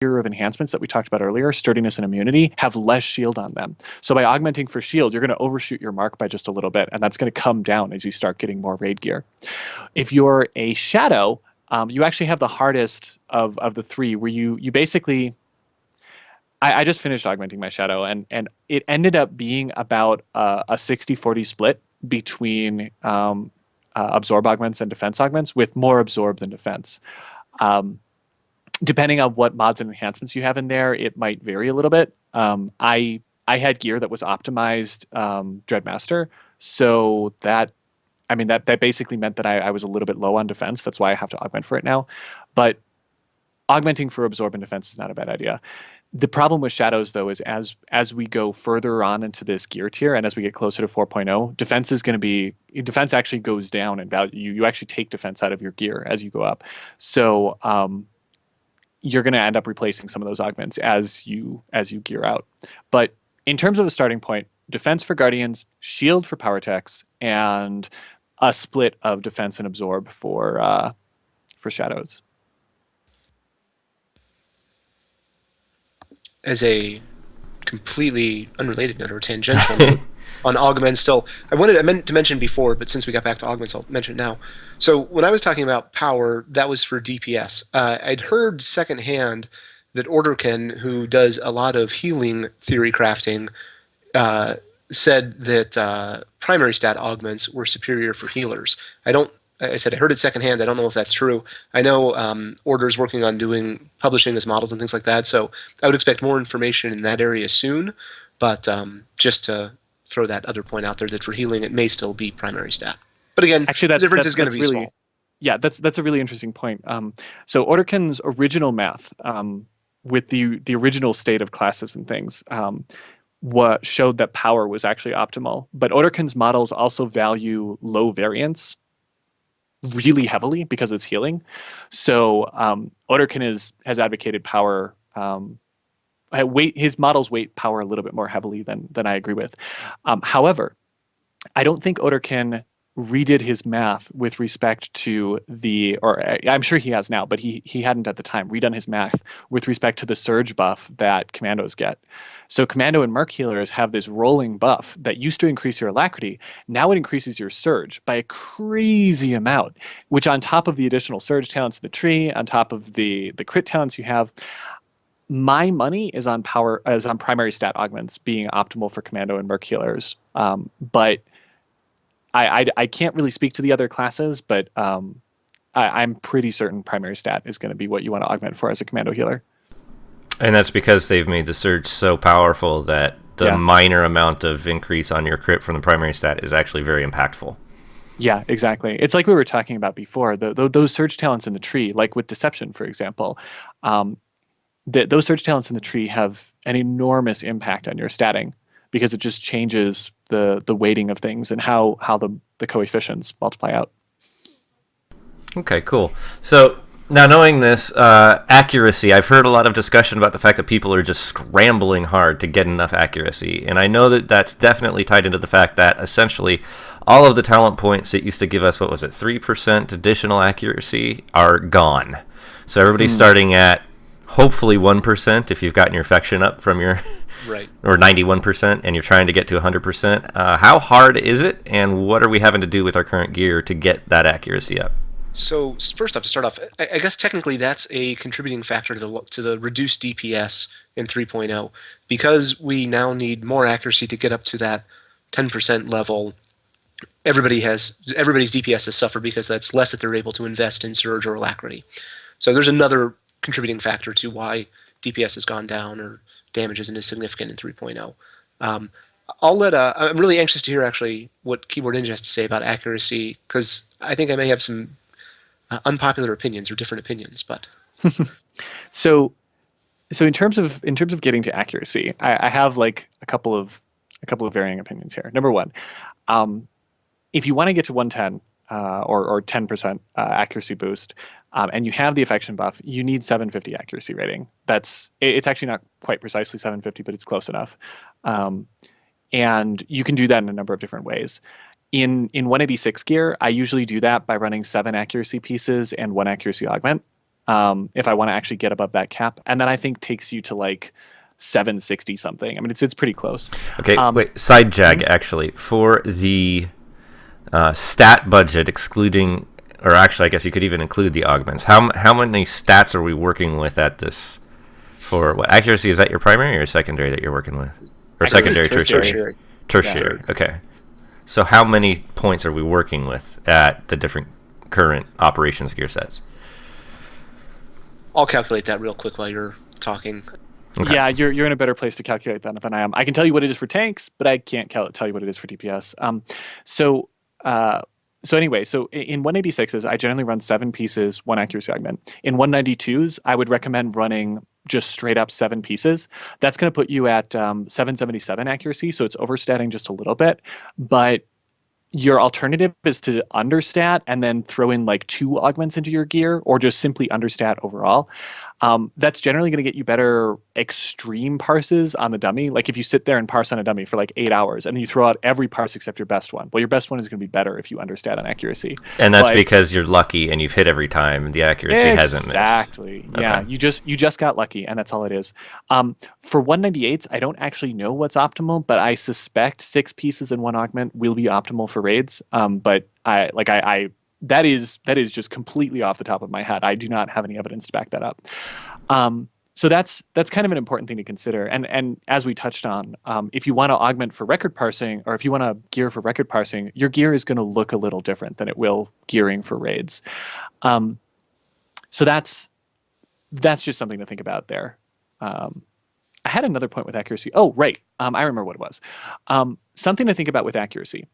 of enhancements that we talked about earlier, sturdiness and immunity, have less shield on them. So by augmenting for shield, you're going to overshoot your mark by just a little bit, and that's going to come down as you start getting more raid gear. If you're a shadow, you actually have the hardest of the three, where you basically... I just finished augmenting my shadow, and it ended up being about a 60-40 split between absorb augments and defense augments, with more absorb than defense. Depending on what mods and enhancements you have in there, it might vary a little bit. I had gear that was optimized Dreadmaster, so that basically meant that I was a little bit low on defense. That's why I have to augment for it now. But augmenting for absorb and defense is not a bad idea. The problem with shadows, though, is as we go further on into this gear tier, and as we get closer to 4.0, defense actually goes down in value. You actually take defense out of your gear as you go up. So you're going to end up replacing some of those augments as you gear out. But in terms of a starting point, defense for guardians, shield for power techs, and a split of defense and absorb for shadows. As a completely unrelated note or tangential note on augments, I meant to mention before, but since we got back to augments, I'll mention it now. So when I was talking about power, that was for DPS. I'd heard secondhand that Orderkin, who does a lot of healing theory crafting, said that primary stat augments were superior for healers. I said I heard it secondhand. I don't know if that's true. I know Order's working on publishing his models and things like that, so I would expect more information in that area soon. But just to throw that other point out there, that for healing it may still be primary stat. But again, actually, the difference is going to be really small. Yeah, that's a really interesting point. So Orderkin's original math, with the original state of classes and things, what showed that power was actually optimal. But Orderkin's models also value low variance really heavily because it's healing. So Orderkin has advocated power. His models weight power a little bit more heavily than I agree with. However, I don't think Orderkin redid his math with respect to I'm sure he has now, but he hadn't at the time redone his math with respect to the surge buff that commandos get. So commando and merc healers have this rolling buff that used to increase your alacrity. Now it increases your surge by a crazy amount, which on top of the additional surge talents in the tree, on top of the crit talents you have, my money is on primary stat augments being optimal for commando and merc healers. But I can't really speak to the other classes, but I'm pretty certain primary stat is going to be what you want to augment for as a commando healer. And that's because they've made the surge so powerful that the minor amount of increase on your crit from the primary stat is actually very impactful. Yeah, exactly. It's like we were talking about before. Those surge talents in the tree, like with Deception, for example, those surge talents in the tree have an enormous impact on your statting because it just changes the weighting of things and how the coefficients multiply out. Okay, cool. So now knowing this, accuracy, I've heard a lot of discussion about the fact that people are just scrambling hard to get enough accuracy. And I know that that's definitely tied into the fact that essentially all of the talent points that used to give us, 3% additional accuracy are gone. So everybody's starting at hopefully 1% if you've gotten your affection up from your... Right. Or 91%, and you're trying to get to 100%. How hard is it, and what are we having to do with our current gear to get that accuracy up? So first off, to start off, I guess technically that's a contributing factor to the reduced DPS in 3.0. Because we now need more accuracy to get up to that 10% level, everybody's DPS has suffered because that's less that they're able to invest in surge or alacrity. So there's another contributing factor to why DPS has gone down or damage isn't as significant in 3.0. I'm really anxious to hear actually what Keyboard Ninja has to say about accuracy, because I think I may have some unpopular opinions or different opinions. But so in terms of getting to accuracy, I have like a couple of varying opinions here. Number one, if you want to get to 110 or 10% accuracy boost, and you have the affection buff, you need 750 accuracy rating. It's actually not quite precisely 750, but it's close enough. And you can do that in a number of different ways. In 186 gear, I usually do that by running 7 accuracy pieces and 1 accuracy augment. if I want to actually get above that cap, and then I think takes you to like 760 something. I mean, it's pretty close. Okay, wait. Side jag actually for the stat budget, excluding, or actually, I guess you could even include the augments. How many stats are we working with at this? For what accuracy, is that your primary or secondary that you're working with, or secondary, tertiary? Tertiary. Yeah. Okay. So how many points are we working with at the different current operations gear sets? I'll calculate that real quick while you're talking. Okay. Yeah, you're in a better place to calculate that than I am. I can tell you what it is for tanks, but I can't tell you what it is for DPS. So anyway, so in 186s, I generally run 7 pieces, 1 accuracy augment. In 192s, I would recommend running just straight up 7 pieces. That's going to put you at 777 accuracy, so it's overstatting just a little bit. But your alternative is to understat and then throw in like 2 augments into your gear, or just simply understat overall. That's generally going to get you better extreme parses on the dummy. Like if you sit there and parse on a dummy for like 8 hours and then you throw out every parse except your best one. Well, your best one is going to be better if you understat on accuracy. And that's because you're lucky and you've hit every time and the accuracy hasn't missed. Exactly. Yeah. Okay. You just got lucky, and that's all it is. For 198s, I don't actually know what's optimal, but I suspect 6 pieces and 1 augment will be optimal for raids. But that is just completely off the top of my head. I do not have any evidence to back that up. So that's kind of an important thing to consider. And as we touched on, if you want to augment for record parsing, or if you want to gear for record parsing, your gear is going to look a little different than it will gearing for raids. So that's just something to think about there. I had another point with accuracy. Oh, right. I remember what it was. Something to think about with accuracy.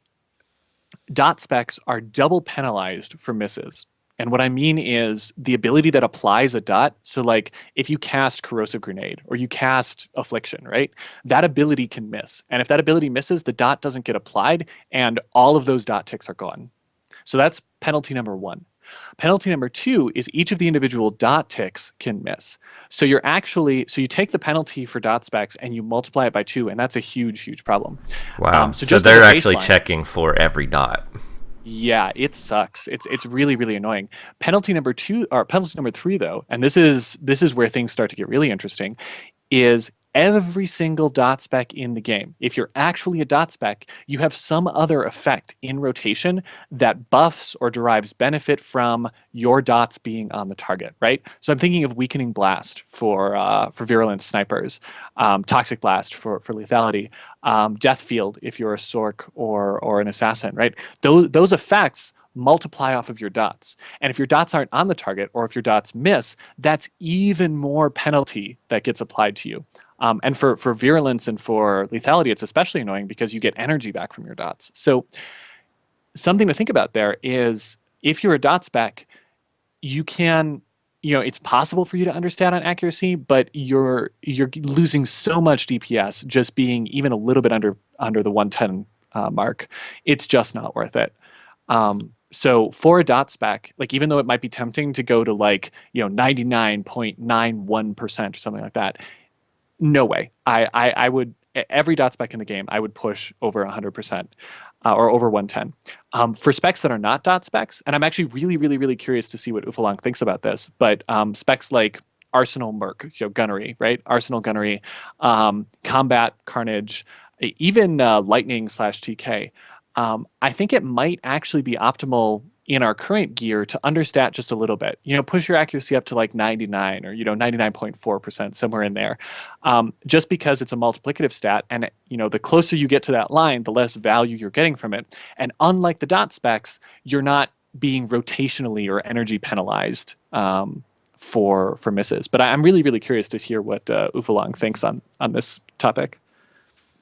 Dot specs are double penalized for misses. And what I mean is the ability that applies a dot. So like if you cast Corrosive Grenade or you cast Affliction, right? That ability can miss. And if that ability misses, the dot doesn't get applied and all of those dot ticks are gone. So that's penalty number 1. Penalty number 2 is each of the individual dot ticks can miss. So you take the penalty for dot specs and you multiply it by 2, and that's a huge problem. Wow. So they're actually checking for every dot. Yeah, it sucks. It's really annoying. Penalty number 3 though, and this is where things start to get really interesting, is every single dot spec in the game. If you're actually a dot spec, you have some other effect in rotation that buffs or derives benefit from your dots being on the target, right? So I'm thinking of Weakening Blast for virulent snipers, Toxic Blast for lethality, Death Field if you're a Sork or an assassin, right? Those effects multiply off of your dots. And if your dots aren't on the target, or if your dots miss, that's even more penalty that gets applied to you. And for virulence and for lethality, it's especially annoying because you get energy back from your dots. So something to think about there is if you're a dot spec, you can, it's possible for you to understat on accuracy, but you're losing so much DPS just being even a little bit under the 110 mark. It's just not worth it. So for a dot spec, like even though it might be tempting to go to 99.91% or something like that, no way. I would, every dot spec in the game, I would push over 100% or over 110. For specs that are not dot specs, and I'm actually really curious to see what Oofalong thinks about this, but specs like Arsenal Merc, gunnery, right? Arsenal gunnery, combat carnage, even lightning/TK. I think it might actually be optimal in our current gear to understat just a little bit. Push your accuracy up to like 99 or 99.4%, somewhere in there, just because it's a multiplicative stat, and the closer you get to that line, the less value you're getting from it. And unlike the dot specs, you're not being rotationally or energy penalized for misses. But I'm really curious to hear what Oofalong thinks on this topic.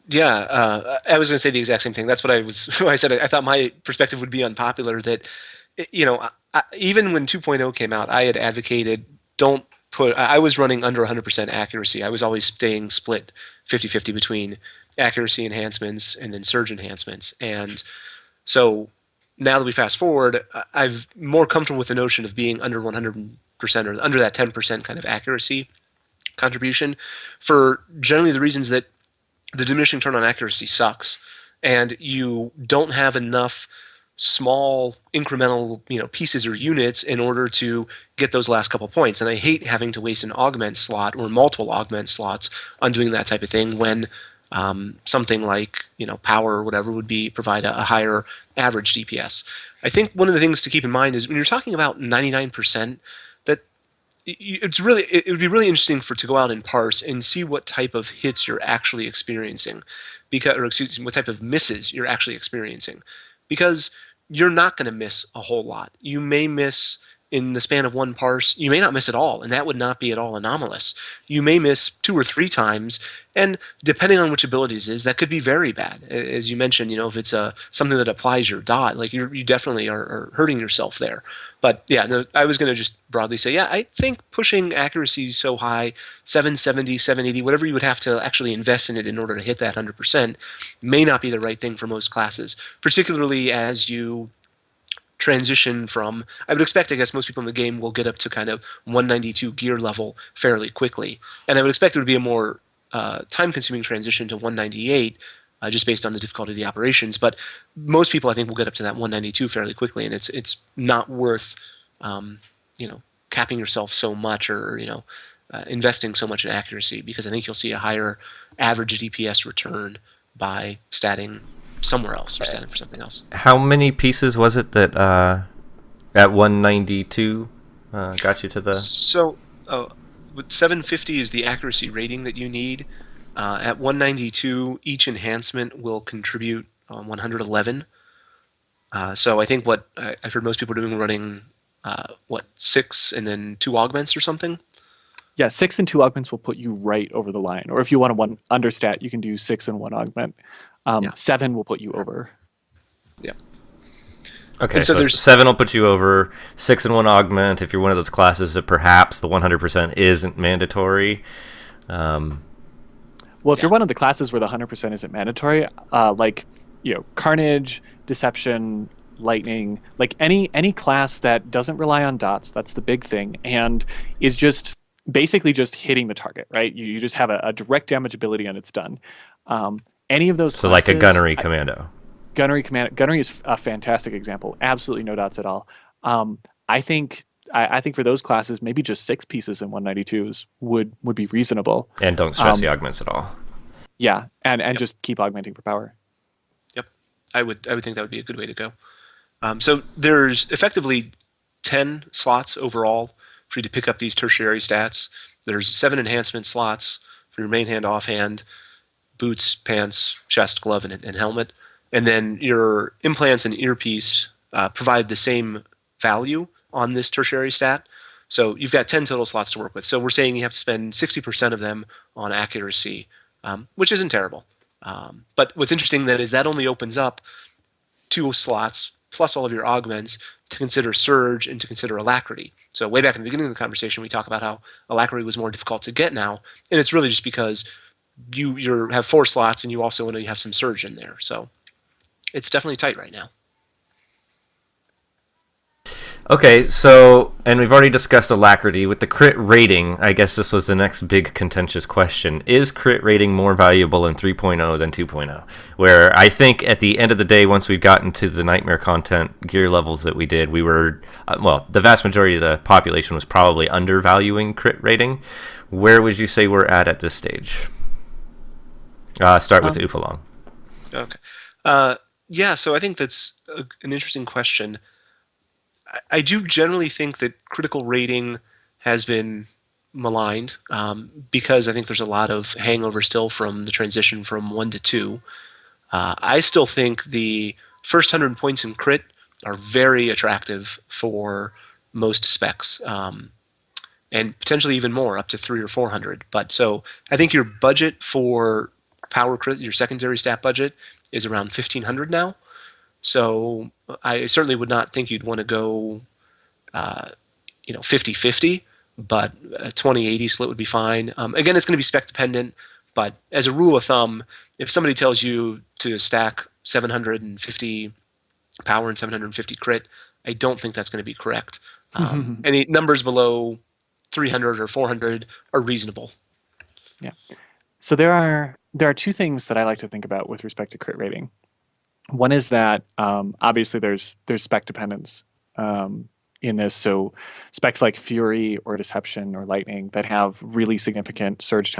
Yeah, I was going to say the exact same thing. That's what I said. I thought my perspective would be unpopular. That, even when 2.0 came out, I had advocated I was running under 100% accuracy. I was always staying split 50-50 between accuracy enhancements and then surge enhancements. And so now that we fast forward, I'm more comfortable with the notion of being under 100% or under that 10% kind of accuracy contribution, for generally the reasons that the diminishing turn on accuracy sucks, and you don't have enough small incremental pieces or units in order to get those last couple points. And I hate having to waste an augment slot or multiple augment slots on doing that type of thing when something like power or whatever would provide a higher average DPS. I think one of the things to keep in mind is when you're talking about 99%, that it would be really interesting to go out and parse and see what type of hits you're actually experiencing, what type of misses you're actually experiencing, because you're not going to miss a whole lot. You may miss in the span of one parse, you may not miss at all, and that would not be at all anomalous. You may miss 2 or 3 times, and depending on which abilities it is, that could be very bad. As you mentioned, if it's something that applies your dot, like you definitely are hurting yourself there. But yeah, no, I was going to just broadly say, yeah, I think pushing accuracy so high, 770, 780, whatever you would have to actually invest in it in order to hit that 100%, may not be the right thing for most classes, particularly as you transition from, I would expect, I guess most people in the game will get up to kind of 192 gear level fairly quickly. And I would expect it would be a more time-consuming transition to 198, just based on the difficulty of the operations. But most people, I think, will get up to that 192 fairly quickly, and it's not worth, capping yourself so much or investing so much in accuracy, because I think you'll see a higher average DPS return by statting somewhere else or statting for something else. How many pieces was it that at 192 got you to the? So, with 750 is the accuracy rating that you need. At 192, each enhancement will contribute 111. So I think what I've heard most people doing running 6 and then 2 augments or something. Yeah, 6 and 2 augments will put you right over the line. Or if you want to one understat, you can do 6 and 1 augment. 7 will put you over. Yeah. Okay, so there's 7 will put you over. 6 and 1 augment. If you're one of those classes that perhaps the 100% isn't mandatory. Well, if you're one of the classes where the 100% isn't mandatory, like Carnage, Deception, Lightning, like any class that doesn't rely on dots, that's the big thing, and is just basically just hitting the target, right? You just have a direct damage ability and it's done. Any of those so classes, like a gunnery commando. Gunnery is a fantastic example. Absolutely no dots at all. I think for those classes, maybe just 6 pieces in 192s would be reasonable. And don't stress the augments at all. Yeah, and just keep augmenting for power. Yep, I would think that would be a good way to go. So there's effectively 10 slots overall for you to pick up these tertiary stats. There's 7 enhancement slots for your main hand, offhand, boots, pants, chest, glove, and helmet. And then your implants and earpiece provide the same value on this tertiary stat. So you've got 10 total slots to work with. So we're saying you have to spend 60% of them on accuracy, which isn't terrible. But what's interesting then is that only opens up 2 slots plus all of your augments to consider surge and to consider alacrity. So way back in the beginning of the conversation, we talk about how alacrity was more difficult to get now, and it's really just because you have 4 slots and you also want to have some surge in there. So it's definitely tight right now. Okay, so, and we've already discussed alacrity. With the crit rating, I guess this was the next big contentious question. Is crit rating more valuable in 3.0 than 2.0? Where I think at the end of the day, once we've gotten to the nightmare content gear levels that we did, we were, the vast majority of the population was probably undervaluing crit rating. Where would you say we're at this stage? Start with Oofalong. Okay. Yeah, so I think that's an interesting question. I do generally think that critical rating has been maligned because I think there's a lot of hangover still from the transition from 1 to 2. I still think the first 100 points in crit are very attractive for most specs, and potentially even more, up to 300 or 400. But so I think your budget for power crit, your secondary stat budget, is around 1,500 now. So I certainly would not think you'd want to go 50-50, but a 20-80 split would be fine. Again, it's going to be spec dependent, but as a rule of thumb, if somebody tells you to stack 750 power and 750 crit, I don't think that's going to be correct. Any numbers below 300 or 400 are reasonable. Yeah. So there are 2 things that I like to think about with respect to crit rating. One is that obviously there's spec dependence in this. So specs like Fury or Deception or Lightning that have really significant surge